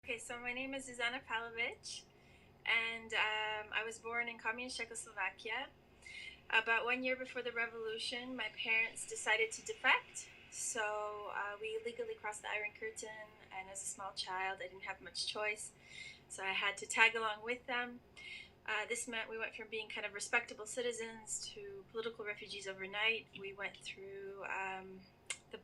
Okay, so my name is Zuzana Palovic, and I was born in communist Czechoslovakia. About 1 year before the revolution, my parents decided to defect. So we illegally crossed the Iron Curtain, and as a small child, I didn't have much choice. So I had to tag along with them. This meant we went from being kind of respectable citizens to political refugees overnight. We went through the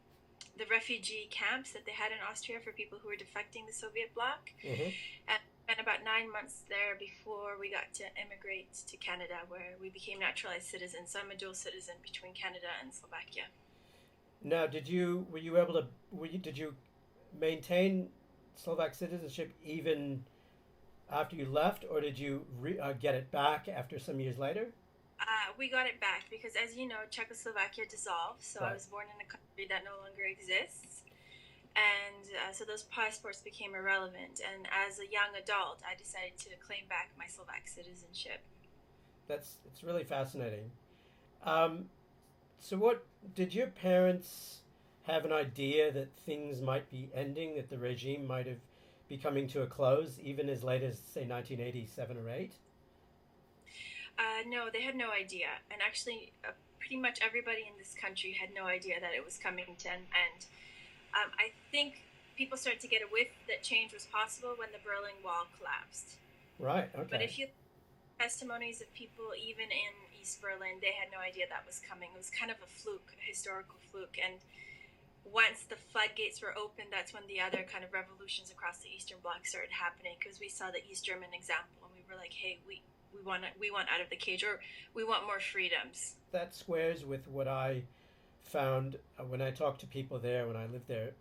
the refugee camps that they had in Austria for people who were defecting the Soviet bloc. Hmm. And spent about 9 months there before we got to immigrate to Canada, where we became naturalized citizens. So I'm a dual citizen between Canada and Slovakia. Now, were you able to did you maintain Slovak citizenship even after you left, or did you get it back after some years later? We got it back because, as you know, Czechoslovakia dissolved. So I Right. was born in a country that no longer exists. And so those passports became irrelevant. And as a young adult, I decided to claim back my Slovak citizenship. It's really fascinating. Um, so, what did your parents have an idea that things might be ending, that the regime might have be coming to a close, even as late as say 1987 or eight? No, they had no idea. And actually, pretty much everybody in this country had no idea that it was coming to an end. I think people started to get a whiff that change was possible when the Berlin Wall collapsed. Right. But Okay. if you testimonies of people even in East Berlin, they had no idea that was coming. It was kind of a fluke, a historical fluke. And once the floodgates were opened, that's when the other kind of revolutions across the Eastern Bloc started happening, because we saw the East German example and we were like, hey, we want out of the cage, or we want more freedoms. That squares with what I found when I talked to people there when I lived there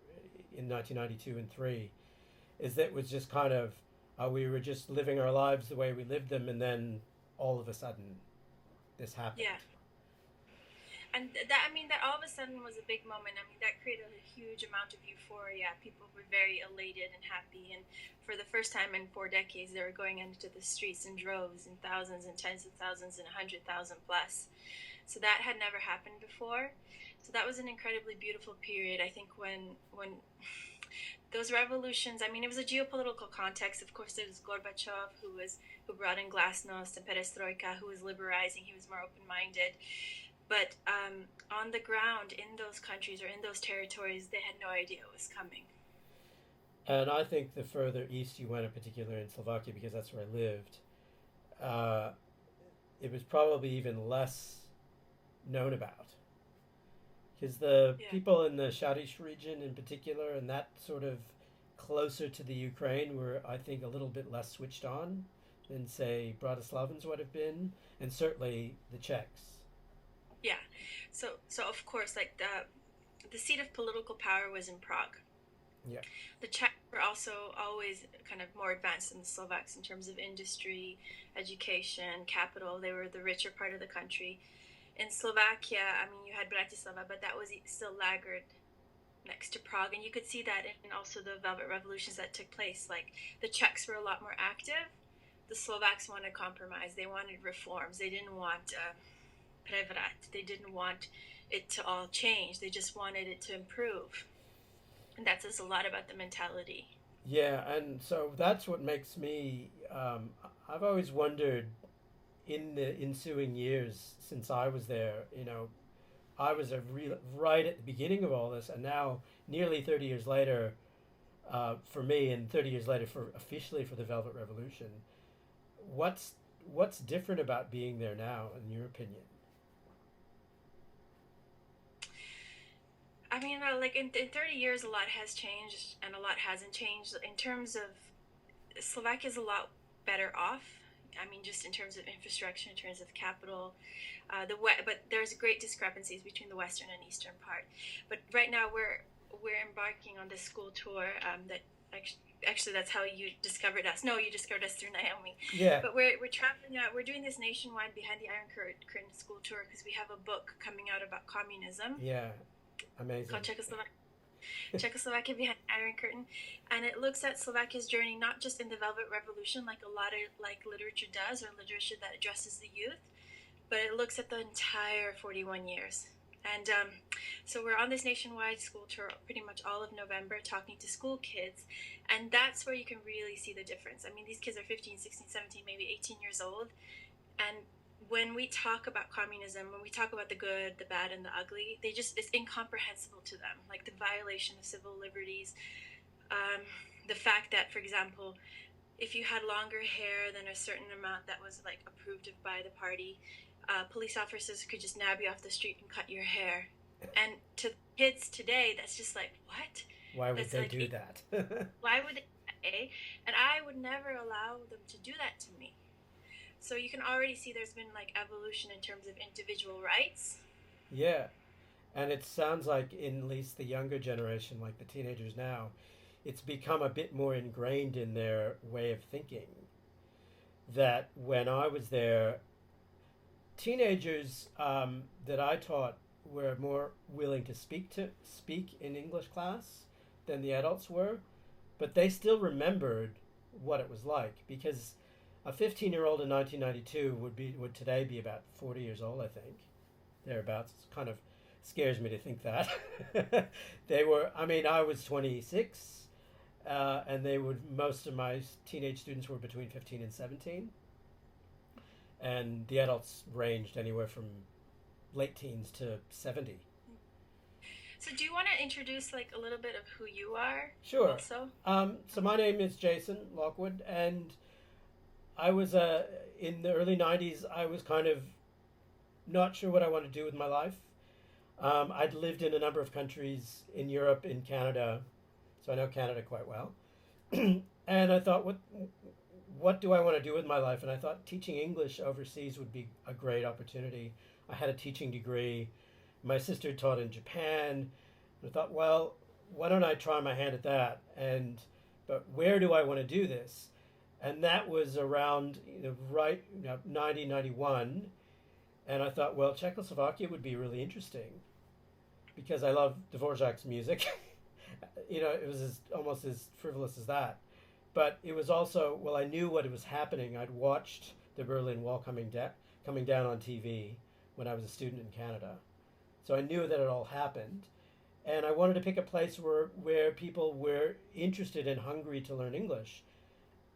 in 1992 and 3, is that it was just kind of we were just living our lives the way we lived them, and then all of a sudden this happened. Yeah. And that, I mean, that all of a sudden was a big moment. I mean, that created a huge amount of euphoria. People were very elated and happy, and for the first time in 4 decades, they were going into the streets in droves, in thousands and tens of thousands and 100,000 plus. So that had never happened before. So that was an incredibly beautiful period. I think when those revolutions, I mean, it was a geopolitical context. Of course, there was Gorbachev, who brought in glasnost, and Perestroika, who was liberalizing. He was more open-minded. But on the ground in those countries or in those territories, they had no idea it was coming. And I think the further east you went, in particular in Slovakia, because that's where I lived, uh, it was probably even less known about. Because the Yeah. people in the Shadish region in particular, and that sort of closer to the Ukraine, were, I think, a little bit less switched on than, say, Bratislavans would have been, and certainly the Czechs. Yeah. So of course, like the seat of political power was in Prague. Yeah. The Czechs were also always kind of more advanced than the Slovaks in terms of industry, education, capital. They were the richer part of the country. In Slovakia, I mean, you had Bratislava, but that was still laggard next to Prague, and you could see that in also the Velvet Revolutions that took place. Like the Czechs were a lot more active. The Slovaks wanted compromise. They wanted reforms. They didn't want prevrat. They didn't want it to all change. They just wanted it to improve. And that says a lot about the mentality. Yeah, and so that's what makes me. I've always wondered in the ensuing years since I was there, I was right at the beginning of all this, and now nearly 30 years later, for me, and 30 years later for officially for the Velvet Revolution, what's what's different about being there now, in your opinion? I mean, like in 30 years, a lot has changed and a lot hasn't changed. In terms of Slovakia is a lot better off. I mean, just in terms of infrastructure, in terms of capital, but there's great discrepancies between the western and eastern part. But right now, we're embarking on this school tour that actually that's how you discovered us. No, you discovered us through Naomi. Yeah, But we're traveling out. We're doing this nationwide behind the Iron Curtain school tour because we have a book coming out about communism yeah, called amazing. Czechoslovakia Behind the Iron Curtain, and it looks at Slovakia's journey not just in the Velvet Revolution, like a lot of like literature does, or literature that addresses the youth, but it looks at the entire 41 years And so we're on this nationwide school tour pretty much all of November talking to school kids. And that's where you can really see the difference. I mean, these kids are 15, 16, 17, maybe 18 years old. And when we talk about communism, when we talk about the good, the bad, and the ugly, it's incomprehensible to them. Like the violation of civil liberties, the fact that, for example, if you had longer hair than a certain amount that was like approved of by the party, police officers could just nab you off the street and cut your hair. And to kids today, that's just like, what? Why would That's they like, do that? why would they? And I would never allow them to do that to me. So you can already see there's been like evolution in terms of individual rights. Yeah. And it sounds like in at least the younger generation, like the teenagers now, it's become a bit more ingrained in their way of thinking. That when I was there, teenagers that I taught were more willing to speak in English class than the adults were, but they still remembered what it was like, because a 15-year-old in 1992 would today be about 40 years old, I think, thereabouts. It kind of scares me to think that. They were. I mean, I was 26, and most of my teenage students were between 15 and 17, and the adults ranged anywhere from late teens to 70. So do you want to introduce like a little bit of who you are? Sure. Also? So my name is Jason Lockwood, and I was in the early 90s. I was kind of not sure what I wanted to do with my life. I'd lived in a number of countries in Europe, in Canada, so I know Canada quite well. And I thought, what do I want to do with my life? And I thought teaching English overseas would be a great opportunity. I had a teaching degree. My sister taught in Japan. I thought, well, why don't I try my hand at that? But where do I want to do this? And that was around 90, 91. And I thought, well, Czechoslovakia would be really interesting because I love Dvorak's music. It was almost as frivolous as that. But it was also, well, I knew what was happening. I'd watched the Berlin Wall coming down on TV when I was a student in Canada. So I knew that it all happened. And I wanted to pick a place where people were interested and hungry to learn English.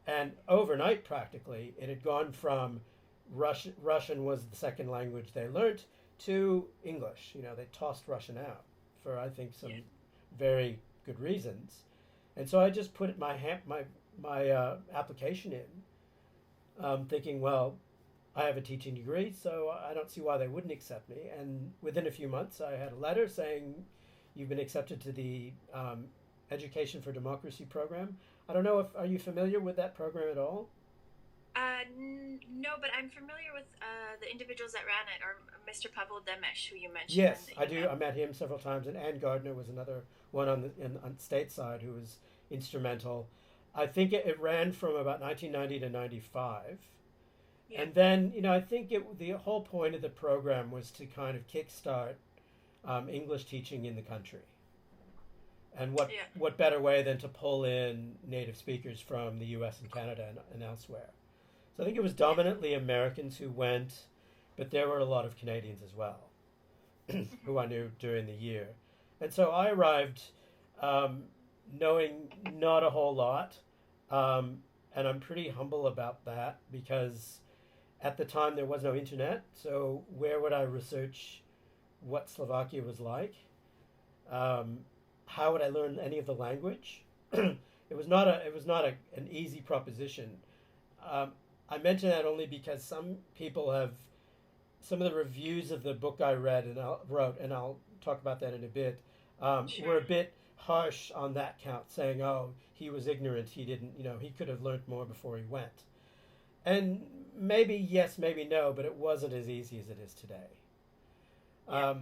And overnight, practically, it had gone from Russian was the second language they learnt to English. They tossed Russian out for, I think, some very good reasons. And so I just put my application in, thinking, well, I have a teaching degree, so I don't see why they wouldn't accept me. And within a few months, I had a letter saying, you've been accepted to the Education for Democracy program. I don't know are you familiar with that program at all? No, but I'm familiar with the individuals that ran it, or Mr. Pavel Demesh, who you mentioned. Yes, I do. I met him several times, and Ann Gardner was another one on stateside who was instrumental. I think it ran from about 1990 to 95. Yeah. And then, I think the whole point of the program was to kind of kickstart English teaching in the country. And what better way than to pull in native speakers from the U.S. and Canada and elsewhere. So I think it was dominantly Americans who went, but there were a lot of Canadians as well, who I knew during the year. And so I arrived knowing not a whole lot, and I'm pretty humble about that because at the time there was no internet, so where would I research what Slovakia was like? How would I learn any of the language? It was not an easy proposition. I mention that only because some of the reviews of the book I read and wrote, and I'll talk about that in a bit, Sure. were a bit harsh on that count, saying, "Oh, he was ignorant. He didn't, he could have learned more before he went." And maybe yes, maybe no, but it wasn't as easy as it is today. Yeah.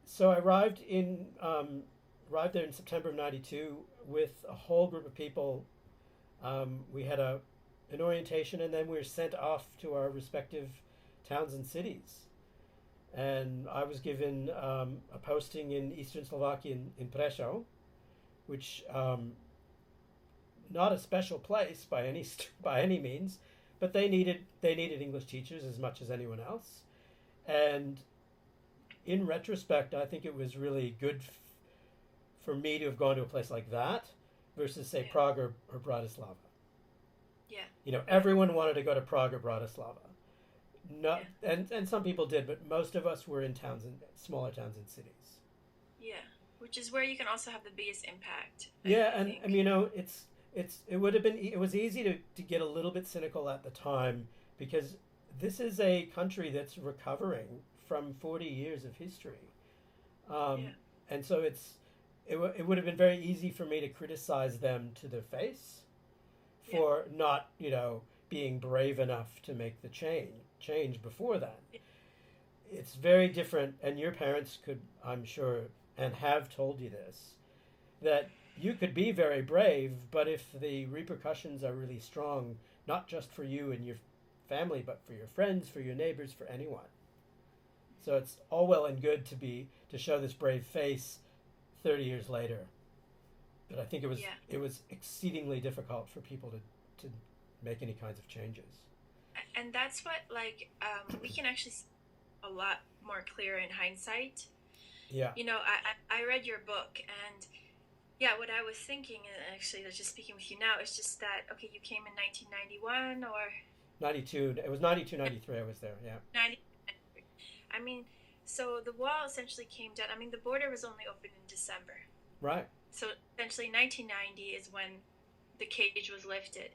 So I arrived there in September of '92 with a whole group of people. We had an orientation, and then we were sent off to our respective towns and cities. And I was given a posting in eastern Slovakia in Prešov, which not a special place by any means, but they needed English teachers as much as anyone else. And in retrospect, I think it was really good for me to have gone to a place like that versus, say, Yeah. Prague or Bratislava. Yeah. Everyone wanted to go to Prague or Bratislava. Not, Yeah. and some people did, but most of us were in towns and smaller towns and cities. Yeah. Which is where you can also have the biggest impact, Yeah, I and think. it would have been it was easy to get a little bit cynical at the time because this is a country that's recovering from 40 years of history, um, Yeah. and so it would have been very easy for me to criticize them to their face Yeah. for not being brave enough to make the change before that. Yeah. It's very different, and your parents could, I'm sure, and have told you this, that you could be very brave, but if the repercussions are really strong, not just for you and your family, but for your friends, for your neighbors, for anyone. So it's all well and good to show this brave face 30 years later, but I think Yeah. it was exceedingly difficult for people to make any kinds of changes. And that's what, like, we can actually see a lot more clear in hindsight. Yeah, I read your book, and yeah, what I was thinking, and actually, just speaking with you now, is just that, okay, you came in 1991 or 92. It was 92, 93. I was there. Yeah, 90. I mean, so the wall essentially came down. I mean, the border was only open in December. right. So essentially, 1990 is when the cage was lifted.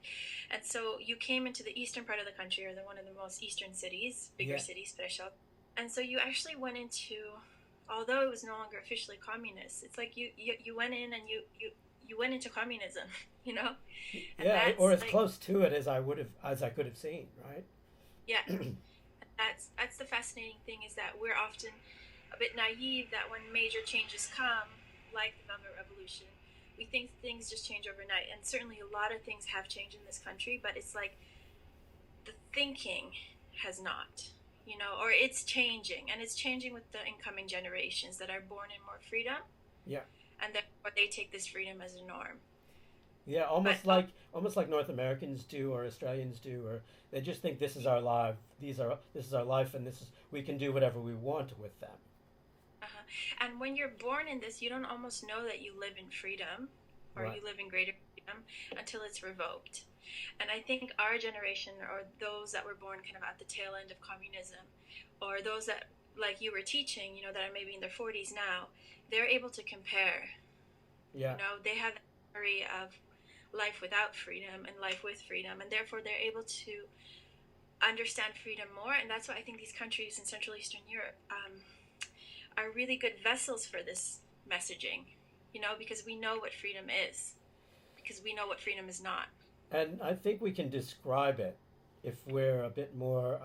And so you came into the eastern part of the country, or one of the most eastern cities, bigger Yeah, cities, Prešov. And so you actually went into, although it was no longer officially communist, it's like you went in and you went into communism, you know? And yeah, or that's as like, close to it as I could have seen. Right. yeah, that's the fascinating thing, is that we're often a bit naive that when major changes come, like the Velvet Revolution, we think things just change overnight. And certainly a lot of things have changed in this country, but it's like the thinking has not, or it's changing, and it's changing with the incoming generations that are born in more freedom, Yeah. and therefore they take this freedom as a norm. Yeah, But almost like North Americans do or Australians do, or they just think this is our life. This is our life, and this is we can do whatever we want with them. uh and when you're born in this, you don't almost know that you live in freedom, or Right. you live in greater freedom, until it's revoked. And I think our generation, or those that were born kind of at the tail end of communism, or those that, like you were teaching, that are maybe in their 40s now, they're able to compare. Yeah. They have the memory of life without freedom and life with freedom, and therefore they're able to understand freedom more. And that's why I think these countries in Central Eastern Europe are really good vessels for this messaging, because we know what freedom is, because we know what freedom is not. And I think we can describe it if we're a bit more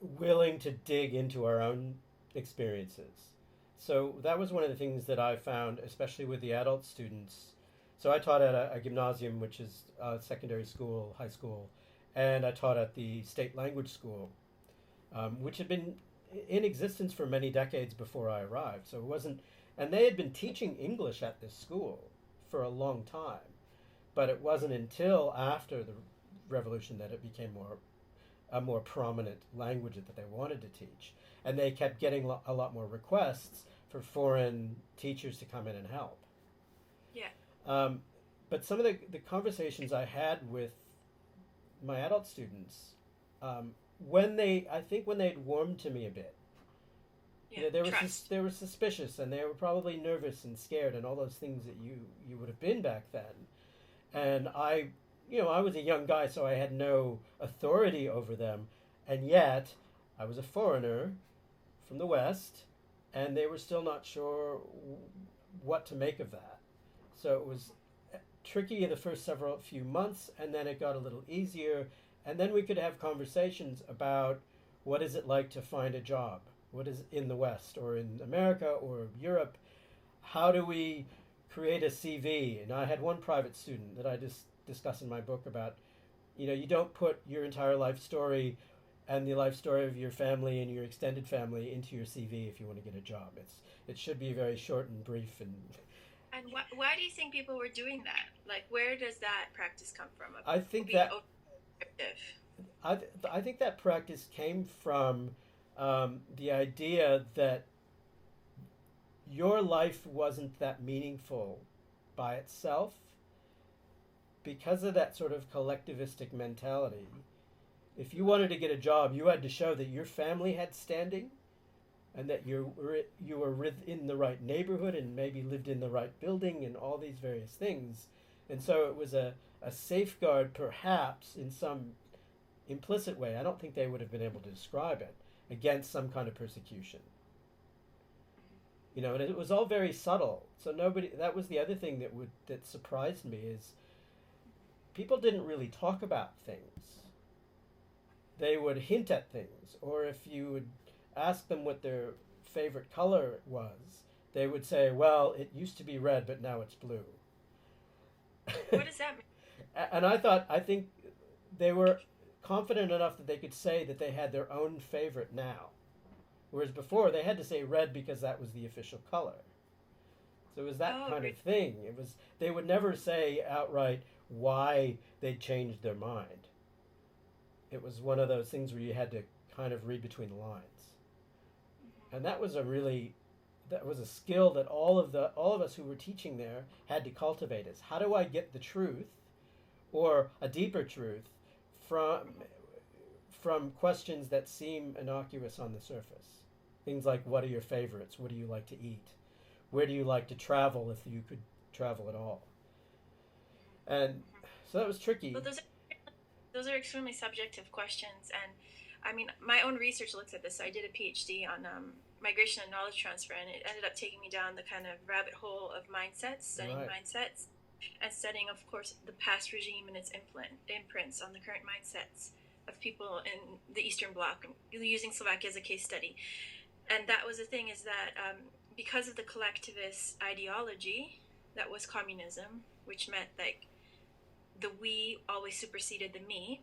willing to dig into our own experiences. So that was one of the things that I found, especially with the adult students. So I taught at a gymnasium, which is a secondary school, high school, and I taught at the state language school, which had been in existence for many decades before I arrived. So it wasn't, and they had been teaching English at this school for a long time, but it wasn't until after the revolution that it became a more prominent language that they wanted to teach, and they kept getting a lot more requests for foreign teachers to come in and help. Yeah. Um, but some of the conversations I had with my adult students, I think when they'd warmed to me a bit, Yeah. Trust. they were suspicious, and they were probably nervous and scared and all those things that you would have been back then. And I was a young guy, so I had no authority over them, and yet I was a foreigner from the West, and they were still not sure what to make of that. So it was tricky in the first few months, and then it got a little easier, and then we could have conversations about what is it like to find a job, what is in the West or in America or Europe, how do we create a CV. And I had one private student that I just discuss in my book about, you don't put your entire life story and the life story of your family and your extended family into your CV if you want to get a job. It should be very short and brief. And why do you think people were doing that? Like, where does that practice come from? Of I think being that descriptive? I think that practice came from the idea that your life wasn't that meaningful by itself because of that sort of collectivistic mentality. If you wanted to get a job, you had to show that your family had standing and that you were in the right neighborhood and maybe lived in the right building and all these various things. And so it was a safeguard, perhaps, in some implicit way. I don't think they would have been able to describe it, against some kind of persecution. And it was all very subtle. So nobody. That was the other thing that surprised me is people didn't really talk about things. They would hint at things, or if you would ask them what their favorite color was, they would say, "Well, it used to be red, but now it's blue." What does that mean? And I think they were confident enough that they could say that they had their own favorite now. Whereas before, they had to say red because that was the official color. So it was that kind of thing. They would never say outright why they'd changed their mind. It was one of those things where you had to kind of read between the lines. And that was a skill that all of us who were teaching there had to cultivate. Is how do I get the truth, or a deeper truth, from questions that seem innocuous on the surface. Things like, what are your favorites? What do you like to eat? Where do you like to travel if you could travel at all? And so that was tricky. Well, those are extremely subjective questions, and I mean, my own research looks at this. So I did a PhD on migration and knowledge transfer, and it ended up taking me down the kind of rabbit hole of mindsets, studying mindsets, and studying, of course, the past regime and its imprints on the current mindsets of people in the Eastern Bloc, using Slovakia as a case study. And that was the thing, is that because of the collectivist ideology that was communism, which meant like the we always superseded the me,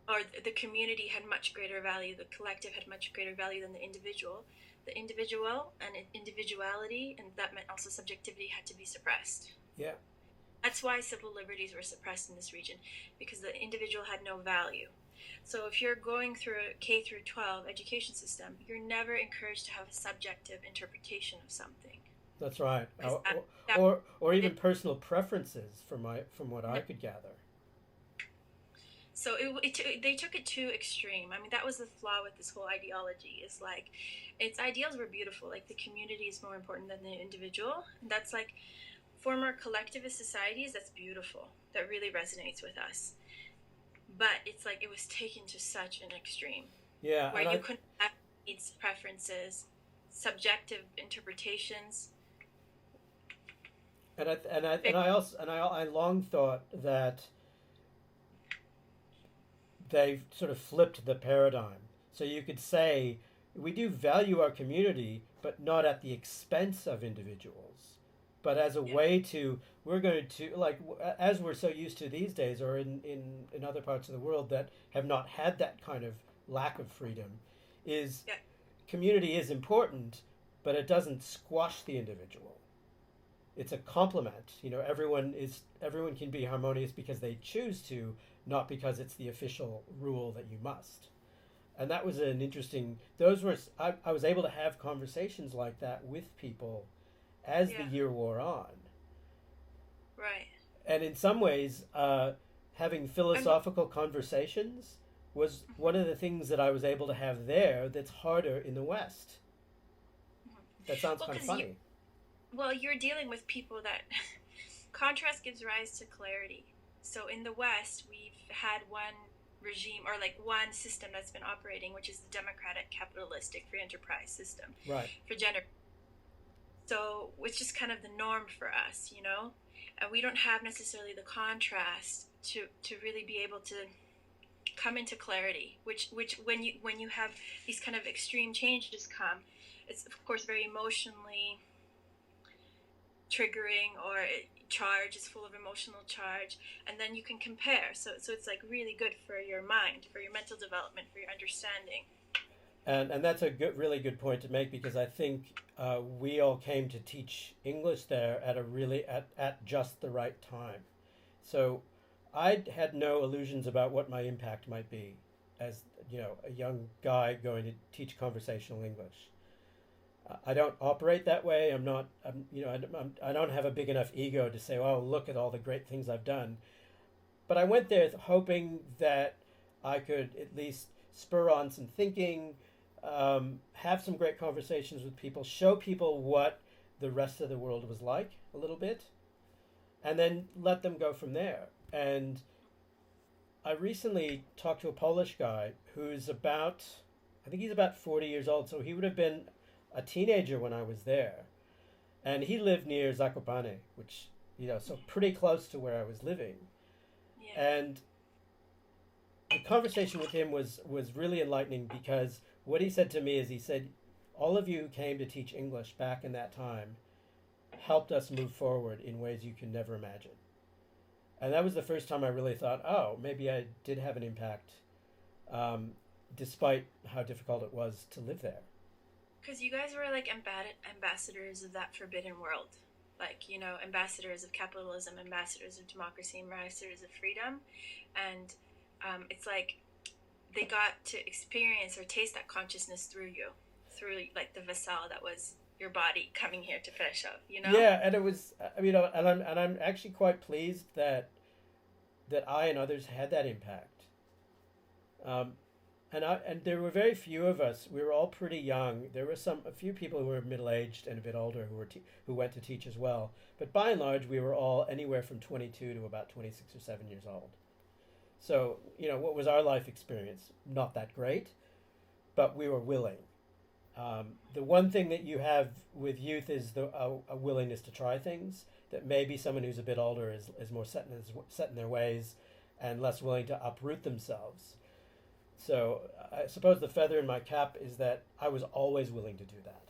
or the community had much greater value, the collective had much greater value than the individual. The individual and individuality, and that meant also subjectivity, had to be suppressed. Yeah. That's why civil liberties were suppressed in this region, because the individual had no value. So if you're going through a K through 12 education system, you're never encouraged to have a subjective interpretation of something. That's right. Or even personal preferences, from what I could gather. So they took it too extreme. I mean, that was the flaw with this whole ideology. Is like, its ideals were beautiful. Like, the community is more important than the individual. That's like, former collectivist societies, that's beautiful. That really resonates with us. But it's like, it was taken to such an extreme. Yeah. Where you couldn't have needs, preferences, subjective interpretations. And I long thought that they sort of flipped the paradigm. So you could say, we do value our community, but not at the expense of individuals, but as a way to, we're going to, like, as we're so used to these days, or in other parts of the world that have not had that kind of lack of freedom, is community is important, but it doesn't squash the individual. It's a complement. Everyone can be harmonious because they choose to, not because it's the official rule that you must. And that was an interesting, I was able to have conversations like that with people as the year wore on. Right. And in some ways, having philosophical conversations was one of the things that I was able to have there that's harder in the West. That sounds kind of funny. You're dealing with people that contrast gives rise to clarity. So in the West, we've had one regime, or like one system that's been operating, which is the democratic, capitalistic, free enterprise system. Right. For gender. So it's just kind of the norm for us, and we don't have necessarily the contrast to really be able to come into clarity, which when you have these kind of extreme changes come, it's of course very emotionally triggering, or charge is full of emotional charge, and then you can compare. So it's like really good for your mind, for your mental development, for your understanding. And that's a really good point to make, because I think we all came to teach English there at just the right time. So I had no illusions about what my impact might be, as a young guy going to teach conversational English. I don't operate that way. I'm not. I don't have a big enough ego to say, "Oh, look at all the great things I've done." But I went there hoping that I could at least spur on some thinking, have some great conversations with people, show people what the rest of the world was like a little bit, and then let them go from there. And I recently talked to a Polish guy who's I think he's about 40 years old, so he would have been a teenager when I was there. And he lived near Zakopane, which, so pretty close to where I was living. Yeah. And the conversation with him was really enlightening, because what he said to me is, he said, all of you who came to teach English back in that time helped us move forward in ways you can never imagine. And that was the first time I really thought, oh, maybe I did have an impact, despite how difficult it was to live there. Because you guys were like ambassadors of that forbidden world. Like, ambassadors of capitalism, ambassadors of democracy, ambassadors of freedom. And it's like they got to experience or taste that consciousness through you, through like the vessel that was your body coming here to finish up, Yeah, and it was, and I'm actually quite pleased that I and others had that impact. And there were very few of us. We were all pretty young. There were a few people who were middle aged and a bit older who went to teach as well. But by and large, we were all anywhere from 22 to about 26 or 7 years old. So what was our life experience? Not that great, but we were willing. The one thing that you have with youth is a willingness to try things that maybe someone who's a bit older is more set in their ways and less willing to uproot themselves. So I suppose the feather in my cap is that I was always willing to do that.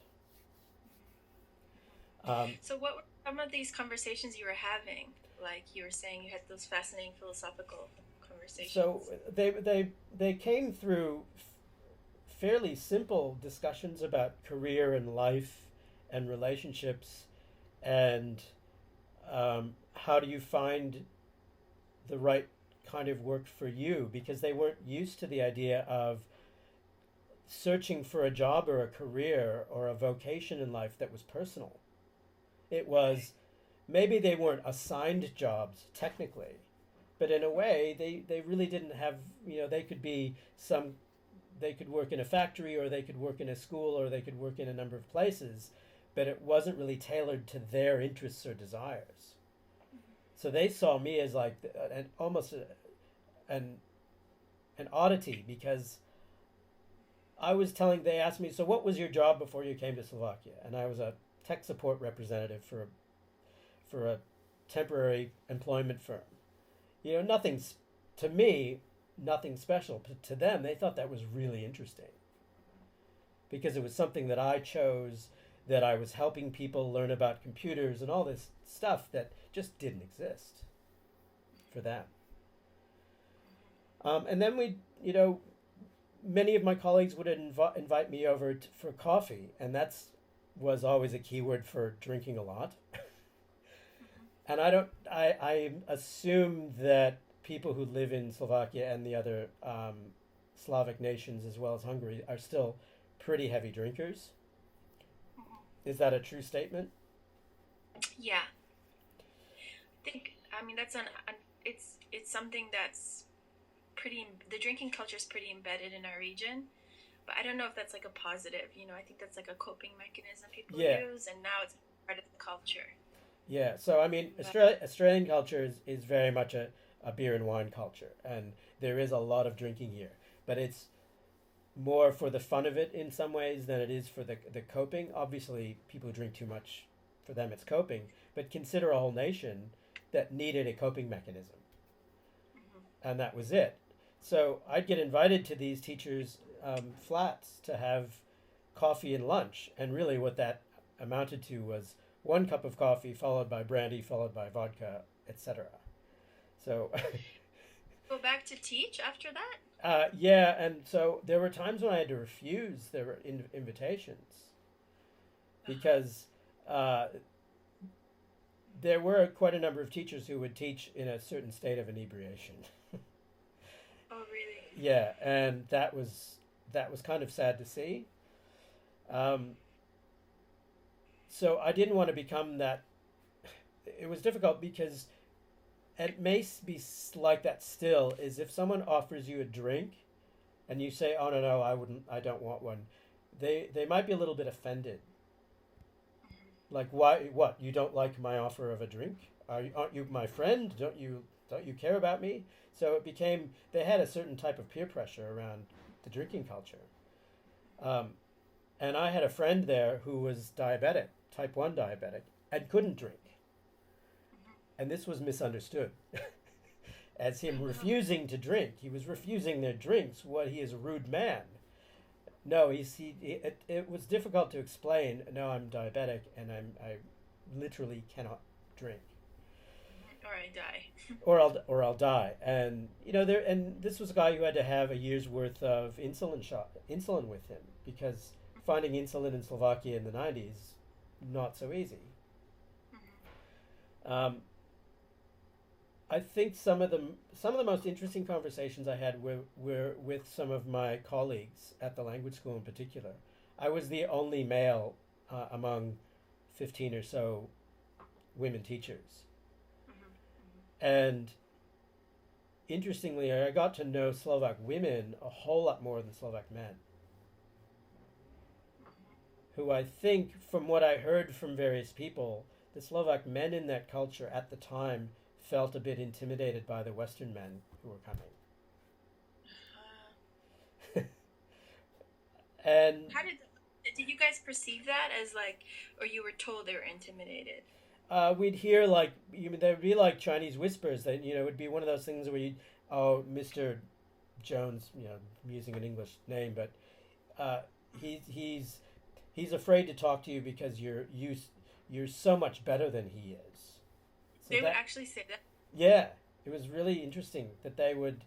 So what were some of these conversations you were having? Like you were saying, you had those fascinating philosophical conversations. So they came through fairly simple discussions about career and life and relationships, and how do you find the right kind of work for you, because they weren't used to the idea of searching for a job or a career or a vocation in life that was personal. It was, maybe they weren't assigned jobs technically, but in a way they really didn't have, they could work in a factory, or they could work in a school, or they could work in a number of places, but it wasn't really tailored to their interests or desires. So they saw me as like an oddity, because they asked me, so what was your job before you came to Slovakia? And I was a tech support representative for a temporary employment firm. To me, nothing special, but to them, they thought that was really interesting, because it was something that I chose, that I was helping people learn about computers and all this stuff that just didn't exist for them. And then many of my colleagues would invite me over for coffee, and was always a keyword for drinking a lot. And I assume that people who live in Slovakia and the other Slavic nations, as well as Hungary, are still pretty heavy drinkers. Is that a true statement? Yeah. That's it's something that's the drinking culture is pretty embedded in our region, but I don't know if that's like a positive. I think that's like a coping mechanism people use, and now it's part of the culture. Yeah. So Australian culture is very much a beer and wine culture, and there is a lot of drinking here, but it's more for the fun of it in some ways than it is for the coping. Obviously, people who drink too much, for them it's coping, but consider a whole nation that needed a coping mechanism. And that was it. So I'd get invited to these teachers' flats to have coffee and lunch, and really what that amounted to was one cup of coffee followed by brandy, followed by vodka, etc. So go back to teach after that? Yeah, and so there were times when I had to refuse their invitations, because there were quite a number of teachers who would teach in a certain state of inebriation. Oh, really? yeah, and that was kind of sad to see. Um, so I didn't want to become that. It was difficult because it may be like that still. Is if someone offers you a drink and you say, "Oh no, I wouldn't, I don't want one," they might be a little bit offended. Like, why? What? You don't like my offer of a drink? Aren't you my friend? Don't you care about me? So it became they had a certain type of peer pressure around the drinking culture. Um, and I had a friend there who was diabetic, type 1 diabetic, and couldn't drink. And this was misunderstood as him refusing to drink. He was refusing their drinks. What, he is a rude man. No, it was difficult to explain. No, I'm diabetic and I literally cannot drink. Or I die. Or I'll die. And this was a guy who had to have a year's worth of insulin with him because finding insulin in Slovakia in the 90s not so easy. Um, I think some of the most interesting conversations I had were with some of my colleagues at the language school in particular. I was the only male among 15 or so women teachers. And interestingly, I got to know Slovak women a whole lot more than Slovak men, who I think, from what I heard from various people, the Slovak men in that culture at the time felt a bit intimidated by the Western men who were coming. And How did you guys perceive that as like, or you were told they were intimidated? we'd hear like there would be like Chinese whispers that it would be one of those things where you oh Mr. Jones, I'm using an English name, but uh, he's afraid to talk to you because you're so much better than he is. So They would that actually say that. yeah, it was really interesting that they would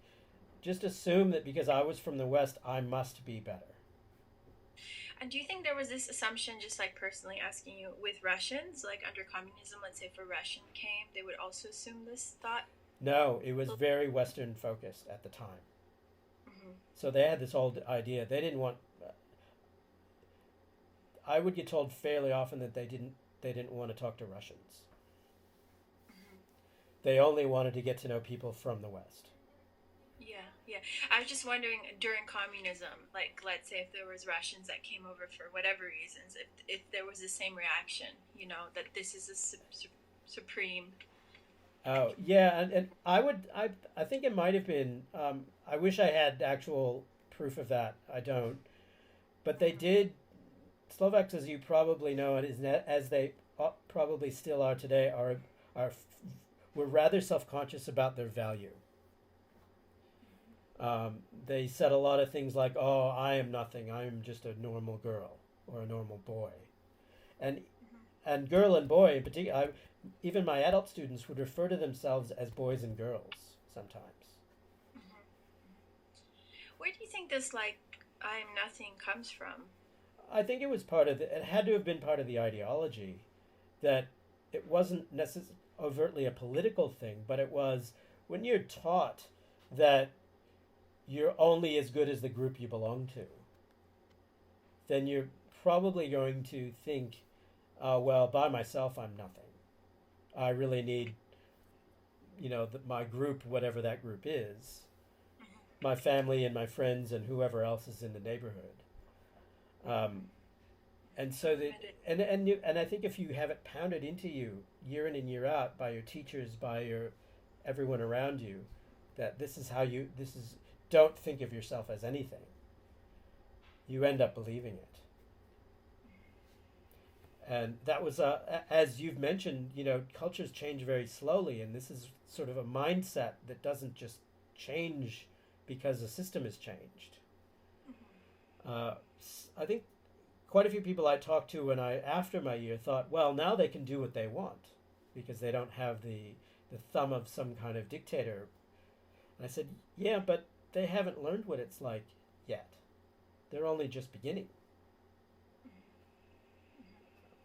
just assume that because I was from the West, I must be better. And do you think there was this assumption, just like personally asking you, with Russians, like under communism, let's say if a Russian came, they would also assume this thought? No, it was very Western focused at the time. Mm-hmm. So they had this old idea. They didn't want. I would get told fairly often that they didn't want to talk to Russians. They only wanted to get to know people from the West. Yeah, yeah. I was just wondering during communism, like let's say if there was Russians that came over for whatever reasons, if there was the same reaction, that this is a supreme. Oh yeah, and I think it might have been. I wish I had actual proof of that. I don't, but they did. Slovaks, as you probably know, and as they probably still are today, are were rather self-conscious about their value. They said a lot of things like, "Oh, I am nothing. I am just a normal girl or a normal boy," and and girl and boy in particular. Even my adult students would refer to themselves as boys and girls sometimes. Where do you think this like I am nothing comes from? I think it was it had to have been part of the ideology that it wasn't necessarily overtly a political thing, but it was when you're taught that you're only as good as the group you belong to, then you're probably going to think, well, by myself, I'm nothing. I really need, my group, whatever that group is, my family and my friends and whoever else is in the neighborhood. And so that, and I think if you have it pounded into you year in and year out by your teachers, by everyone around you, that don't think of yourself as anything. You end up believing it. And that was, as you've mentioned, cultures change very slowly, and this is sort of a mindset that doesn't just change because the system has changed. I think quite a few people I talked to after my year thought, well, now they can do what they want because they don't have the thumb of some kind of dictator. And I said, yeah, but they haven't learned what it's like yet. They're only just beginning.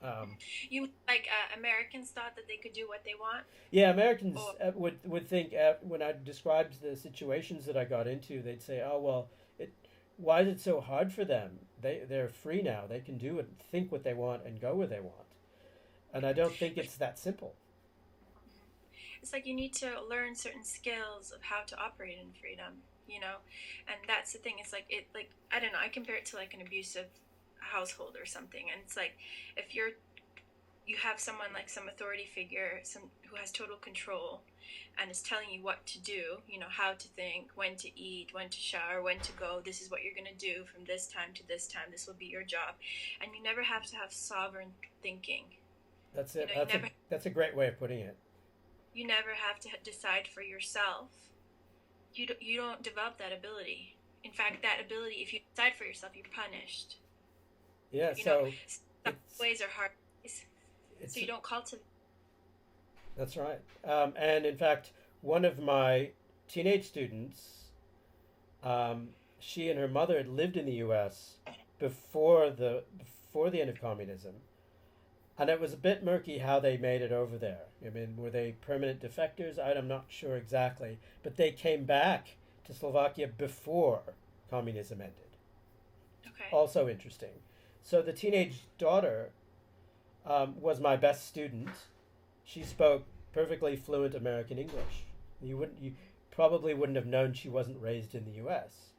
Um, You like Americans thought that they could do what they want, yeah, Americans or would think when I described the situations that I got into, they'd say, "Oh well, it why is it so hard for them? They're free now. They can do it, think what they want, and go where they want." And I don't think it's that simple. it's like you need to learn certain skills of how to operate in freedom, you know. And that's the thing. It's like it like I don't know. I compare it to like an abusive household or something, and it's like if you have someone like some authority figure, some who has total control and is telling you what to do, you know, how to think, when to eat, when to shower, when to go, this is what you're going to do from this time to this time, this will be your job. And you never have to have sovereign thinking. That's You it. know, That's a great way of putting it. you never have to decide for yourself. You don't develop that ability. In fact, that ability, if you decide for yourself, you're punished. Yeah. You know, So some it's ways are hard ways, so it's you don't cultivate. that's right. And in fact, one of my teenage students, um, she and her mother had lived in the U.S. before the end of communism, and it was a bit murky how they made it over there. I mean, were they permanent defectors? I'm not sure exactly, but they came back to Slovakia before communism ended. Okay. Also interesting. So the teenage daughter was my best student. She spoke perfectly fluent American English. You probably wouldn't have known she wasn't raised in the U.S.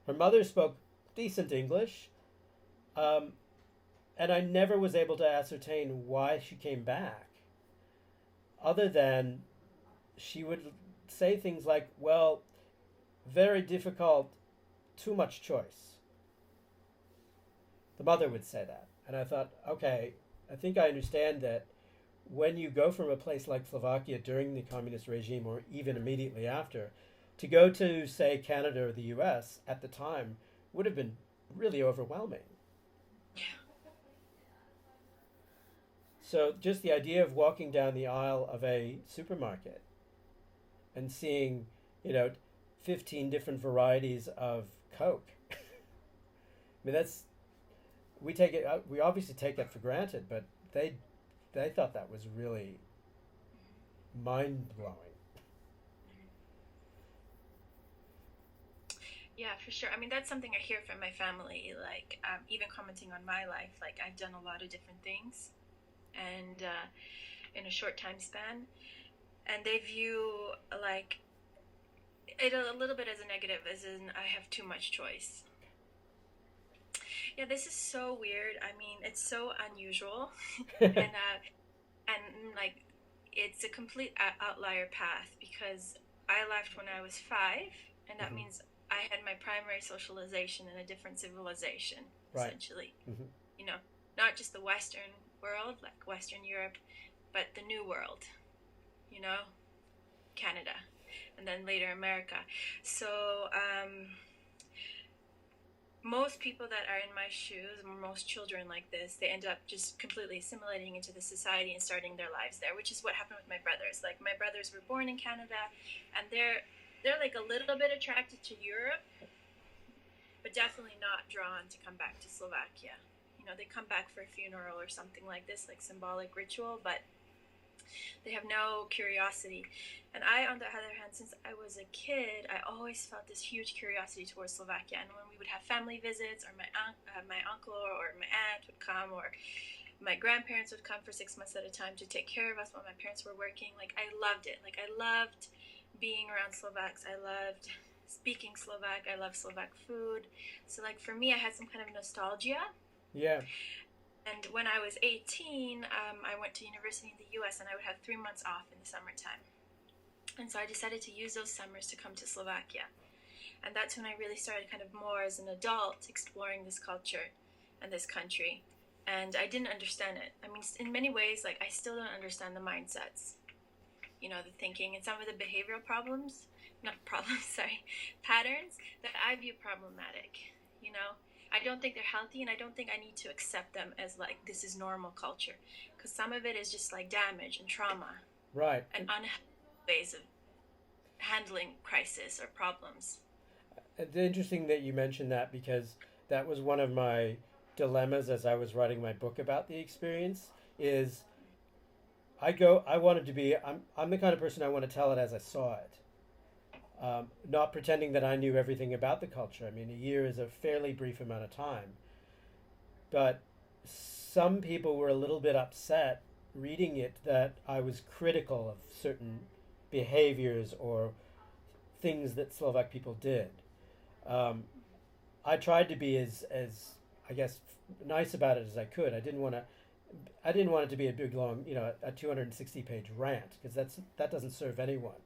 Her mother spoke decent English, um, and I never was able to ascertain why she came back, other than she would say things like, "Well, very difficult, too much choice." The mother would say that, and I thought, okay, I think I understand that when you go from a place like Slovakia during the communist regime or even immediately after, to go to, say, Canada or the US at the time would have been really overwhelming. So just the idea of walking down the aisle of a supermarket and seeing, you know, 15 different varieties of Coke. I mean, that's we obviously take that for granted, but they they thought that was really mind blowing. Yeah, for sure. I mean, that's something I hear from my family. Like, even commenting on my life, like I've done a lot of different things, and in a short time span, and they view like it a little bit as a negative, as in I have too much choice. Yeah, this is so weird. I mean, it's so unusual, and like it's a complete outlier path because I left when I was 5, and that Mm-hmm. means I had my primary socialization in a different civilization, Right. essentially. Mm-hmm. You know, not just the Western world, like Western Europe, but the New World, you know, Canada, and then later America. So, most people that are in my shoes, most children like this, they end up just completely assimilating into the society and starting their lives there, which is what happened with my brothers. Like my brothers were born in Canada, and they're like a little bit attracted to Europe, but definitely not drawn to come back to Slovakia. You know, they come back for a funeral or something like this, like symbolic ritual, but they have no curiosity. And I, on the other hand, since I was a kid, I always felt this huge curiosity towards Slovakia. And when we would have family visits, or my uncle or my aunt would come, or my grandparents would come for 6 months at a time to take care of us while my parents were working, like I loved it. Like I loved being around Slovaks. I loved speaking Slovak. I love Slovak food. So like for me, I had some kind of nostalgia. Yeah. And when I was 18, I went to university in the US, and I would have 3 months off in the summertime. And so I decided to use those summers to come to Slovakia. And that's when I really started kind of more as an adult exploring this culture and this country. And I didn't understand it. I mean, in many ways, like I still don't understand the mindsets, you know, the thinking and some of the behavioral problems, not problems, sorry, patterns that I view problematic, you know. I don't think they're healthy, and I don't think I need to accept them as like this is normal culture, because some of it is just like damage and trauma Right. and unhealthy ways of handling crisis or problems. It's interesting that you mentioned that because that was one of my dilemmas as I was writing my book about the experience. Is I'm the kind of person I want to tell it as I saw it. Not pretending that I knew everything about the culture. I mean, a year is a fairly brief amount of time. But some people were a little bit upset reading it that I was critical of certain behaviors or things that Slovak people did. Um, I tried to be as I guess nice about it as I could. I didn't want it to be a big long, a 260-page rant, because that doesn't serve anyone.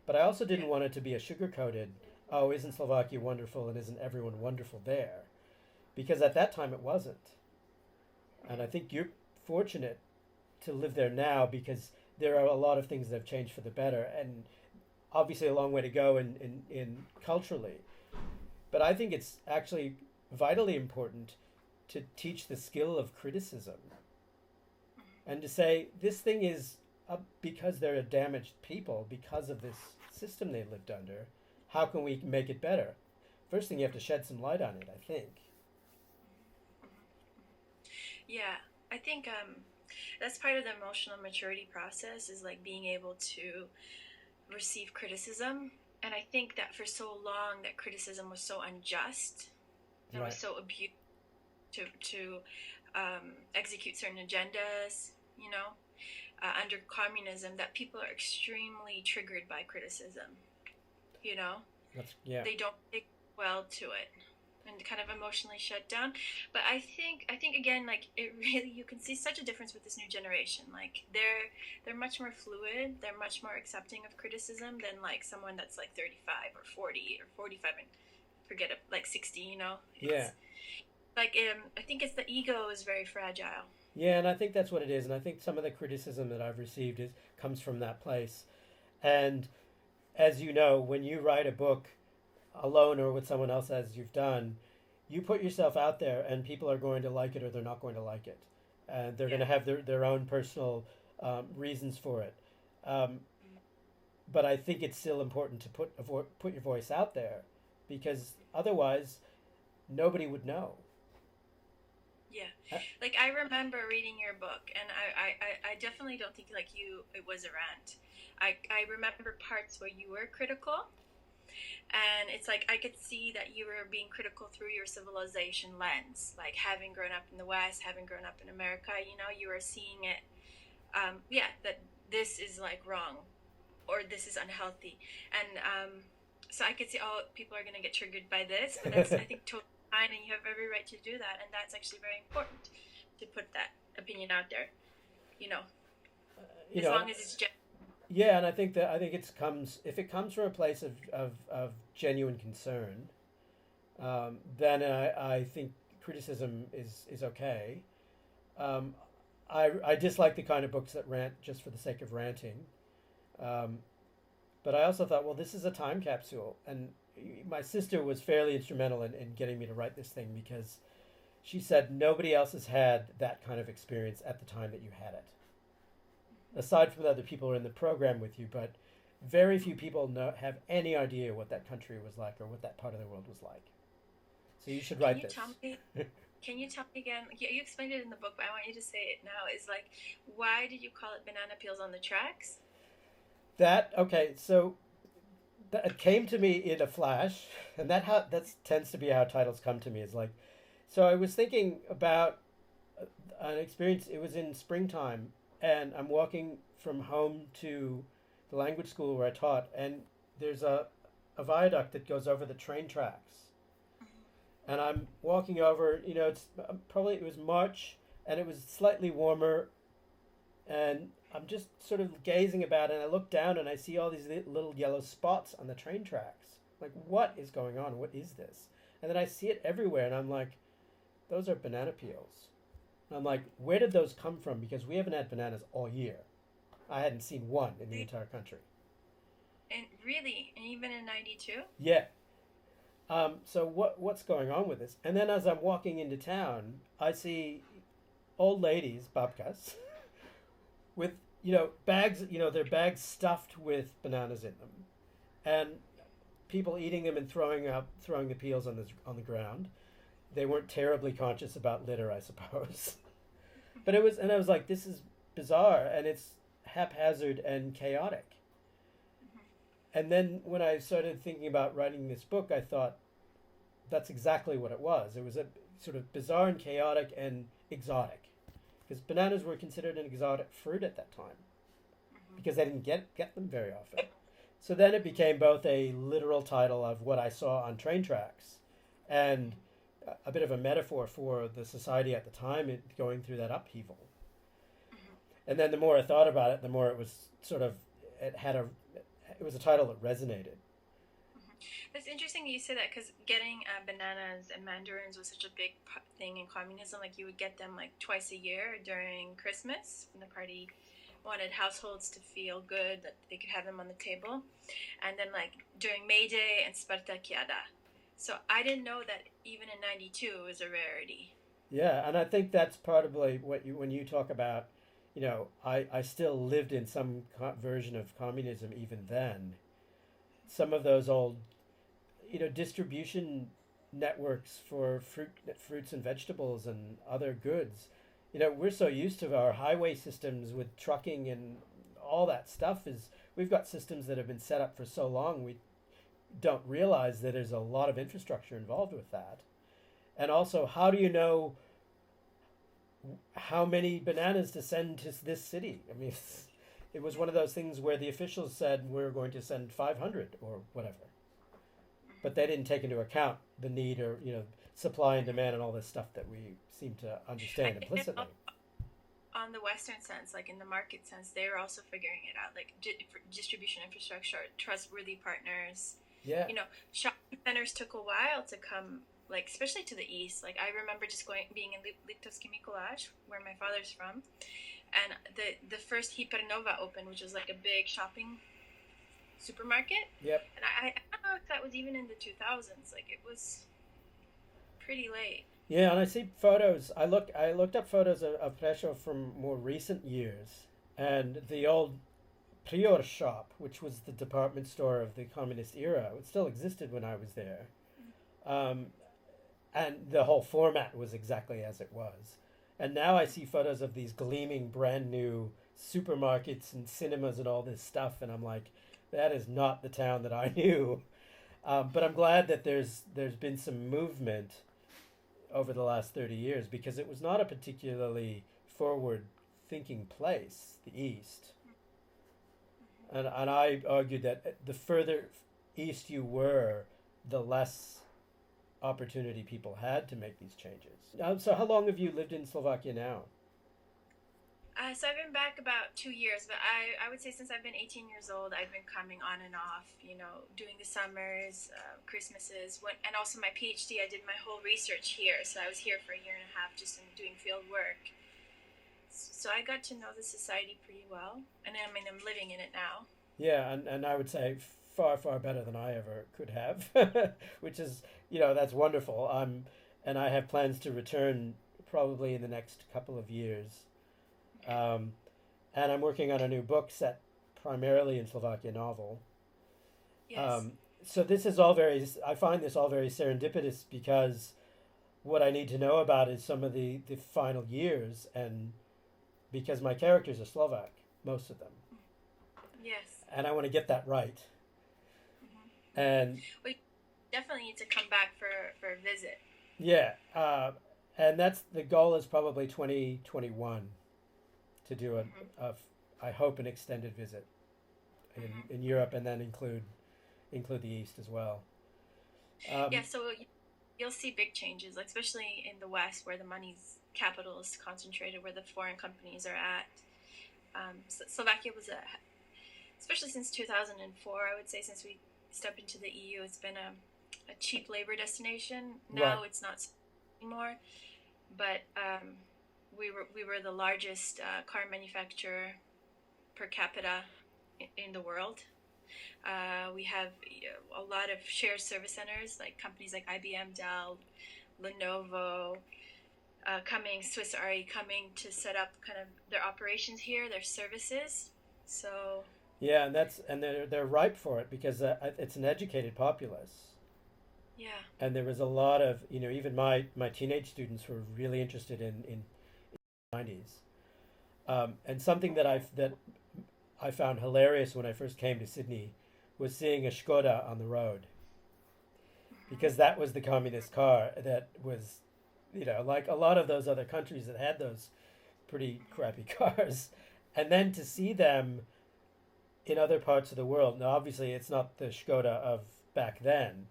But I also didn't want it to be a sugar-coated, oh, isn't Slovakia wonderful and isn't everyone wonderful there? Because at that time it wasn't. And I think you're fortunate to live there now, because there are a lot of things that have changed for the better, and obviously a long way to go in culturally. But I think it's actually vitally important to teach the skill of criticism and to say this thing is because they're a damaged people because of this system they lived under. How can we make it better? First thing, you have to shed some light on it, I think. Yeah, I think that's part of the emotional maturity process, is like being able to receive criticism. And I think that for so long that criticism was so unjust and was so abused to execute certain agendas, under communism, that people are extremely triggered by criticism. They don't take well to it and kind of emotionally shut down. But I think again, like, it really, you can see such a difference with this new generation. Like, they're much more fluid, they're much more accepting of criticism than like someone that's like 35 or 40 or 45 and forget it, like 60. It's, like, I think it's the ego is very fragile. Yeah, and I think that's what it is. And I think some of the criticism that I've received comes from that place. And as you know, when you write a book alone or with someone else, as you've done, you put yourself out there, and people are going to like it or they're not going to like it. And they're going to have their own personal reasons for it. But I think it's still important to put your voice out there, because otherwise nobody would know. Yeah, like, I remember reading your book, and I definitely don't think like you it was a rant. I remember parts where you were critical, and it's like I could see that you were being critical through your civilization lens, like having grown up in the West, having grown up in America. You were seeing it, that this is like wrong, or this is unhealthy, and so I could see, oh, people are gonna get triggered by this, but that's, I think, totally fine, and you have every right to do that, and that's actually very important to put that opinion out there. As long as it's genuine. Yeah, and I think if it comes from a place of genuine concern, then I think criticism is okay. I dislike the kind of books that rant just for the sake of ranting, but I also thought, well, this is a time capsule, and my sister was fairly instrumental in getting me to write this thing, because she said nobody else has had that kind of experience at the time that you had it. Aside from the other people who are in the program with you, but very few people have any idea what that country was like or what that part of the world was like. So you should write this. Can you tell me again? You explained it in the book, but I want you to say it now. Is like, why did you call it Banana Peels on the Tracks? So that came to me in a flash, and that tends to be how titles come to me. Is like, so I was thinking about an experience. It was in springtime, and I'm walking from home to the language school where I taught, and there's a viaduct that goes over the train tracks. And I'm walking over, it was March, and it was slightly warmer, and I'm just sort of gazing about it, and I look down and I see all these little yellow spots on the train tracks. Like, what is going on? What is this? And then I see it everywhere, and I'm like, those are banana peels. And I'm like, where did those come from? Because we haven't had bananas all year. I hadn't seen one in the entire country. And really? And even in 92? Yeah. So what's going on with this? And then as I'm walking into town, I see old ladies, babkas, with, bags, their bags stuffed with bananas in them, and people eating them and throwing the peels on the ground. they weren't terribly conscious about litter, I suppose. But it was, and I was like, this is bizarre, and it's haphazard and chaotic. And then when I started thinking about writing this book, I thought that's exactly what it was. It was a sort of bizarre and chaotic and exotic, because bananas were considered an exotic fruit at that time, because they didn't get them very often. So then it became both a literal title of what I saw on train tracks, and a bit of a metaphor for the society at the time going through that upheaval. And then the more I thought about it, the more it was sort of, it was a title that resonated. It's interesting you say that, because getting bananas and mandarins was such a big thing in communism. Like, you would get them like twice a year during Christmas, when the party wanted households to feel good, that they could have them on the table. And then like during May Day and Spartakiada. So I didn't know that even in 92 it was a rarity. Yeah, and I think that's probably what when you talk about, I still lived in some version of communism even then. Some of those old, distribution networks for fruits and vegetables and other goods. We're so used to our highway systems with trucking and all that stuff. We've got systems that have been set up for so long, we don't realize that there's a lot of infrastructure involved with that. And also, how do you know how many bananas to send to this city? I mean, it was one of those things where the officials said we're going to send 500 or whatever, but they didn't take into account the need, or supply and demand and all this stuff that we seem to understand implicitly. On the Western sense, like in the market sense, they were also figuring it out, like distribution infrastructure, trustworthy partners. Yeah. Shopping centers took a while to come, like especially to the east. Like I remember just being in Liptovský Mikuláš, where my father's from, and the first Hypernova opened, which was like a big shopping supermarket. Yep. And I don't know if that was even in the 2000s. Like it was pretty late. Yeah, and I see photos. I looked up photos of Prešov from more recent years, and the old Prior shop, which was the department store of the communist era, it still existed when I was there, and the whole format was exactly as it was. And now I see photos of these gleaming, brand new supermarkets and cinemas and all this stuff, and I'm like, that is not the town that I knew. But I'm glad that there's been some movement over the last 30 years, because it was not a particularly forward-thinking place, the East. And I argued that the further east you were, the less opportunity people had to make these changes. So how long have you lived in Slovakia now? So I've been back about 2 years, but I would say since I've been 18 years old, I've been coming on and off, doing the summers, Christmases, and also my PhD, I did my whole research here. So I was here for a year and a half just doing field work. So I got to know the society pretty well, and I mean, I'm living in it now. Yeah, and I would say far, far better than I ever could have, which is, that's wonderful. And I have plans to return probably in the next couple of years. And I'm working on a new book set primarily in Slovakia novel. Yes. So this is I find this all very serendipitous, because what I need to know about is some of the final years, and because my characters are Slovak, most of them. Yes. And I want to get that right. Mm-hmm. And we definitely need to come back for a visit. Yeah. And that's the goal, is probably 2021 to do I hope an extended visit in Europe, and then include the East as well. So you'll see big changes, like especially in the West, where the capital is concentrated, where the foreign companies are at. Slovakia was especially since 2004, I would say, since we stepped into the EU, it's been a cheap labor destination. Now Right. It's not anymore, but we were the largest car manufacturer per capita in the world. We have a lot of shared service centers, like companies like IBM, Dell, Lenovo, Swiss Re coming to set up kind of their operations here, their services. So yeah, and they're ripe for it, because it's an educated populace. Yeah. And there was a lot of, even my teenage students were really interested in 90s. And something that I found hilarious when I first came to Sydney was seeing a Skoda on the road, because Hmm. that was the communist car that was, like a lot of those other countries that had those pretty crappy cars. And then to see them in other parts of the world. Now, obviously, it's not the Skoda of back then,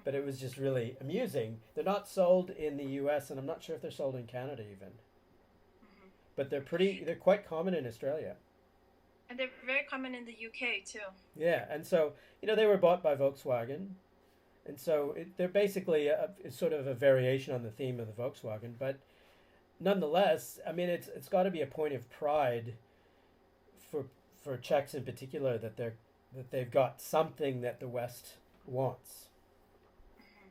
but it was just really amusing. They're not sold in the U.S., and I'm not sure if they're sold in Canada even. Hmm. But they're quite common in Australia. And they're very common in the UK too. Yeah, and so they were bought by Volkswagen, and so they're basically it's sort of a variation on the theme of the Volkswagen. But nonetheless, I mean, it's got to be a point of pride for Czechs in particular that they've got something that the West wants. Hmm.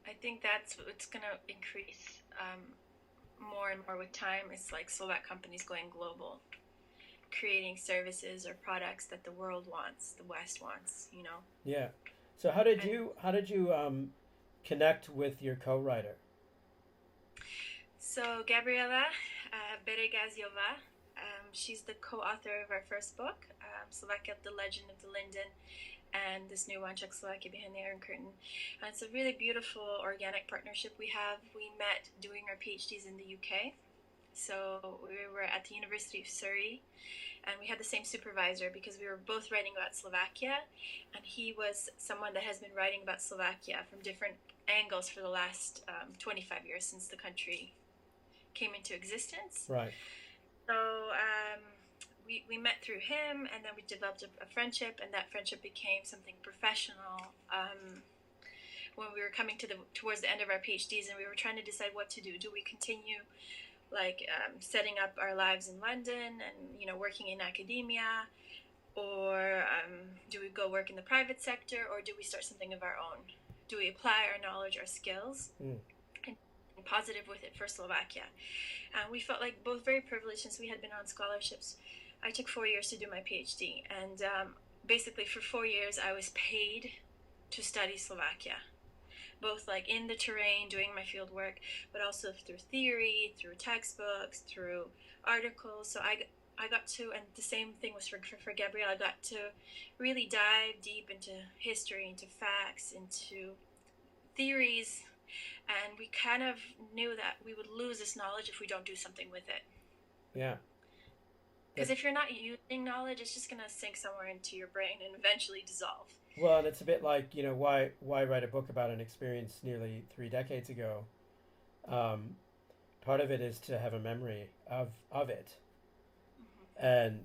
I think that's what's going to increase more and more with time. It's like Slovak companies going global, creating services or products that the world wants, the West wants. Yeah. So how did And you connect with your co-writer? so Gabriela Beregházyová, she's the co-author of our first book, Slovakia, The Legend of the Linden, and this new one, Czechoslovakia Behind the Iron Curtain. And it's a really beautiful organic partnership we have. We met doing our PhDs in the UK. So we were at the University of Surrey, and we had the same supervisor because we were both writing about Slovakia, and he was someone that has been writing about Slovakia from different angles for the last 25 years since the country came into existence. Right. So we met through him, and then we developed a friendship, and that friendship became something professional. When we were coming towards the end of our PhDs, and we were trying to decide what to do. Do we continue like setting up our lives in London and working in academia, or do we go work in the private sector, or do we start something of our own? Do we apply our knowledge, our skills, Mm. and positive with it for Slovakia? We felt like both very privileged since we had been on scholarships. I took 4 years to do my PhD, and basically for 4 years I was paid to study Slovakia, both like in the terrain doing my field work, but also through theory, through textbooks, through articles. So I got to, and the same thing was for Gabrielle, I got to really dive deep into history, into facts, into theories, and we kind of knew that we would lose this knowledge if we don't do something with it. Yeah. Because That, if you're not using knowledge, it's just going to sink somewhere into your brain and eventually dissolve. well, and it's a bit like, why write a book about an experience nearly 3 decades ago? Um, Part of it is to have a memory of it. Mm-hmm. And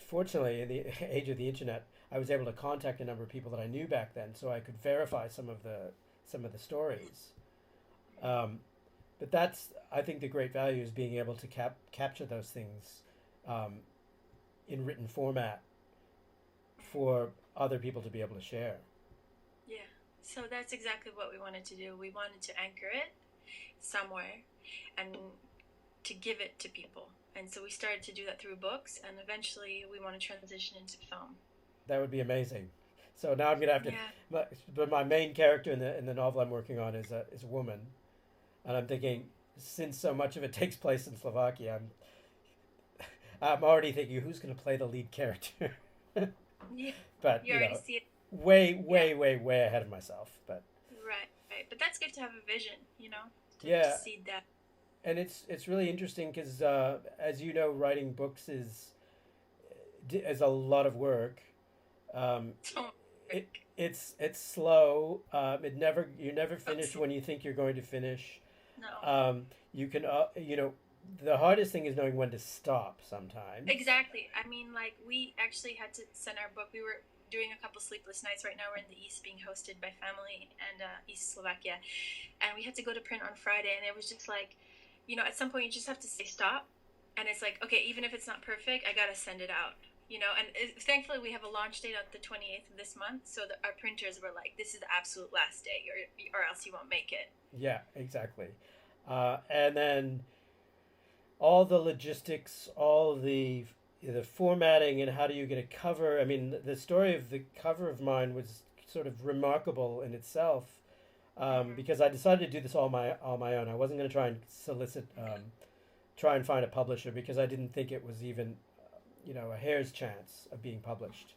fortunately, in the age of the internet, I was able to contact a number of people that I knew back then, so I could verify some of the stories. Um, but that's, I think, the great value is being able to capture those things um, in written format for other people to be able to share. Yeah. So that's exactly what we wanted to do. We wanted to anchor it somewhere and to give it to people. And so we started to do that through books, and eventually we want to transition into film. That would be amazing. So now I'm gonna have to. Yeah. But my main character in the novel I'm working on is a woman, and I'm thinking, since so much of it takes place in Slovakia, I'm already thinking who's going to play the lead character. Yeah. But You already see it. way, Yeah. way, way, way ahead of myself. But Right. Right. But that's good to have a vision, to yeah, see that. and it's really interesting because as you know, writing books is a lot of work. Um, Don't it work. it's slow. You're never finished when Absolutely. you think you're going to finish. No. You can the hardest thing is knowing when to stop sometimes. Exactly. I mean, like, we actually had to send our book. We were doing a couple sleepless nights. Right now, we're in the East being hosted by family and East Slovakia. And we had to go to print on Friday. And it was just like, at some point, you just have to say stop. And it's like, okay, even if it's not perfect, I got to send it out. And thankfully, we have a launch date on the 28th of this month. So our printers were like, this is the absolute last day, or else you won't make it. Yeah, exactly. And then all the logistics, all the formatting, and how do you get a cover? I mean, the story of the cover of mine was sort of remarkable in itself. Mm-hmm. because I decided to do this all my own. I wasn't going to try and solicit, try and find a publisher because I didn't think it was even, a hair's chance of being published.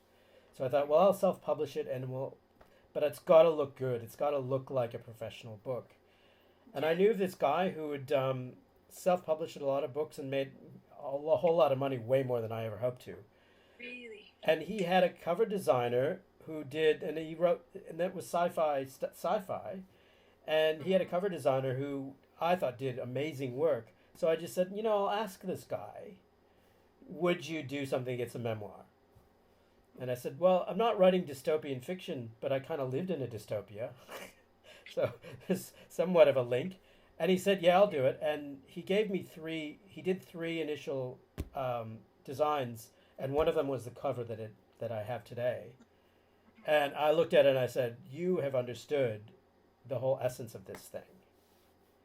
So I thought, well, I'll self-publish it, but it's got to look good. It's got to look like a professional book. And I Yeah. knew of this guy who had self-published a lot of books and made a whole lot of money, way more than I ever hoped to. Really. And he had a cover designer who did, and he wrote, and that was sci-fi, and he had a Mm-hmm. cover designer who I thought did amazing work. So I just said, I'll ask this guy, would you do something that's a memoir? And I said, well, I'm not writing dystopian fiction, but I kind of lived in a dystopia. So there's somewhat of a link. And he said, yeah, I'll do it. And he did three initial designs, and one of them was the cover that I have today. And I looked at it and I said, you have understood the whole essence of this thing.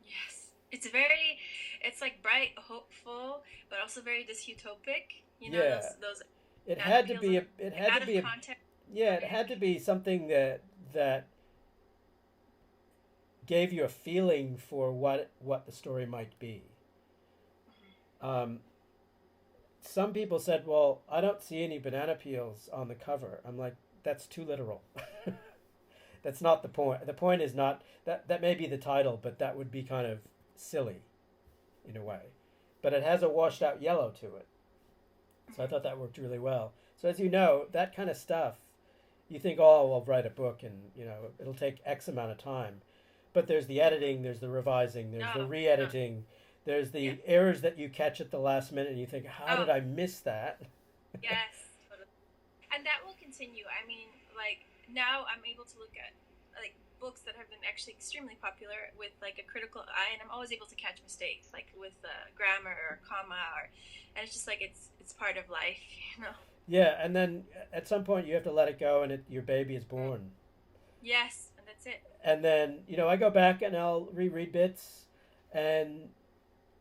Yes. It's like bright, hopeful, but also very dystopic. You know, Yeah, those it banana had to peels be on a, it had out to of be a, context. yeah, it Very had to be something that gave you a feeling for what the story might be. Um, some people said, "Well, I don't see any banana peels on the cover." I'm like, "That's too literal. That's not the point. The point is not that may be the title, but that would be kind of silly in a way. But it has a washed out yellow to it, so I thought that worked really well. So as you know, that kind of stuff, you think, "Oh, I'll write a book, and it'll take X amount of time." But there's the editing, there's the revising, there's the No, no. re-editing, there's Yeah. the errors that you catch at the last minute, and you think, "How did Oh, I miss that?" yes. Totally. And that will continue. I mean, like now I'm able to look at like books that have been actually extremely popular with like a critical eye, and I'm always able to catch mistakes, like with grammar or comma, and it's just like it's part of life, you know. Yeah, and then at some point you have to let it go, and your baby is Mm. born. Yes, and that's it. And then I go back and I'll reread bits, and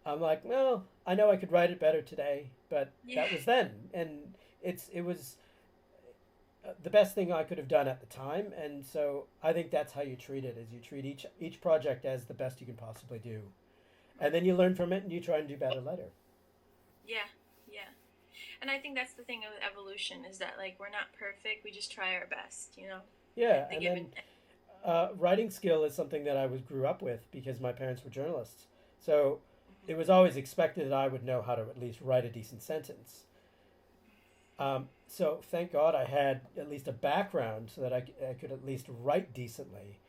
I'm like, well, I know I could write it better today, but Yeah. that was then, and it was the best thing I could have done at the time, and so I think that's how you treat it: is you treat each project as the best you can possibly do, and then you learn from it and you try and do better later. Yeah, yeah. And I think that's the thing with evolution is that like we're not perfect. We just try our best, you know, Yeah, at the and given. then writing skill is something that I grew up with because my parents were journalists, so Mhm. it was always expected that I would know how to at least write a decent sentence. So thank God I had at least a background so that I could at least write decently.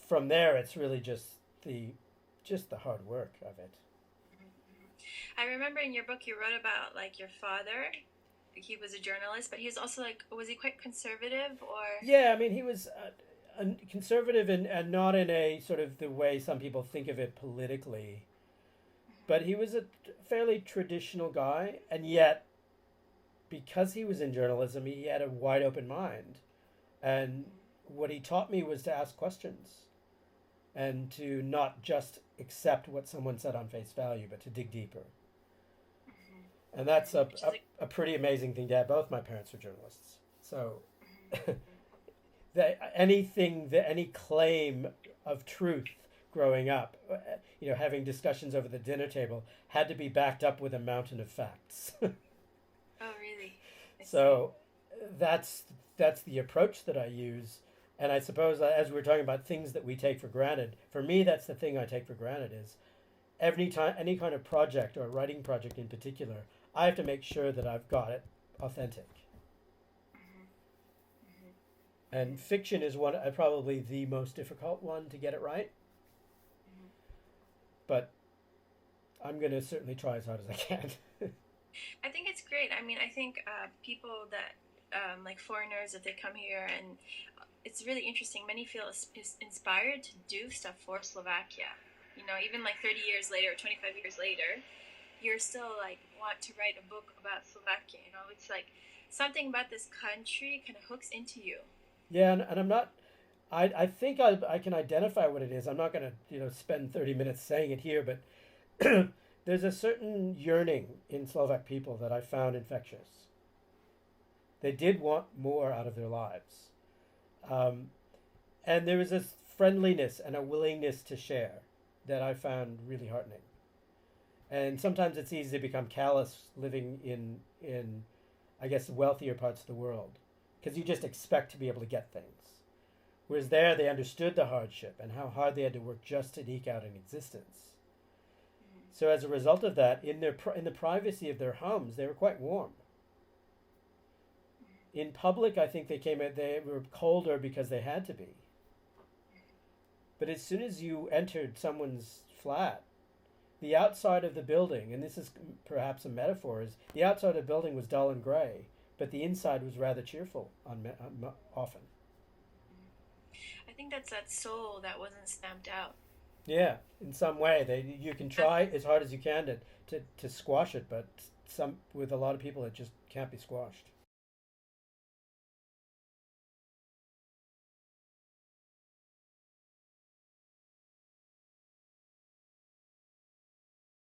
From there, it's really just the hard work of it. I remember in your book you wrote about like your father. He was a journalist, but he was also like, was he quite conservative or? Yeah, I mean, he was a conservative and not in a sort of the way some people think of it politically, but he was a fairly traditional guy, and yet because he was in journalism, he had a wide open mind, and what he taught me was to ask questions and to not just accept what someone said on face value, but to dig deeper. And that's Which is like, a pretty amazing thing to have. Both my parents were journalists, so any claim of truth growing up, having discussions over the dinner table had to be backed up with a mountain of facts. oh really? I see. So that's that's the approach that I use. And I suppose as we're talking about things that we take for granted, for me that's the thing I take for granted is every time any kind of project or writing project in particular, I have to make sure that I've got it authentic. Hmm. Hmm. And fiction is probably the most difficult one to get it right, Hmm. but I'm going to certainly try as hard as I can. I think it's great. I mean, I think people that like foreigners, if they come here, and it's really interesting. Many feel is inspired to do stuff for Slovakia. You know, even like 30 years later, 25 years later, you're still like want to write a book about Slovakia. You know, it's like something about this country kind of hooks into you. Yeah, and I'm not. I think I can identify what it is. I'm not going to spend 30 minutes saying it here, but there's a certain yearning in Slovak people that I found infectious. They did want more out of their lives, um, and there was this friendliness and a willingness to share that I found really heartening. And sometimes it's easy to become callous living in I guess wealthier parts of the world because you just expect to be able to get things. Whereas there they understood the hardship and how hard they had to work just to eke out an existence. So as a result of that, in the privacy of their homes, they were quite warm. In public, I think they were colder because they had to be. But as soon as you entered someone's flat, the outside of the building, and this is perhaps a metaphor, is the outside of the building was dull and gray, but the inside was rather cheerful often. I think that's that soul that wasn't stamped out. Yeah, in some way, you can try as hard as you can to squash it, but with a lot of people, it just can't be squashed.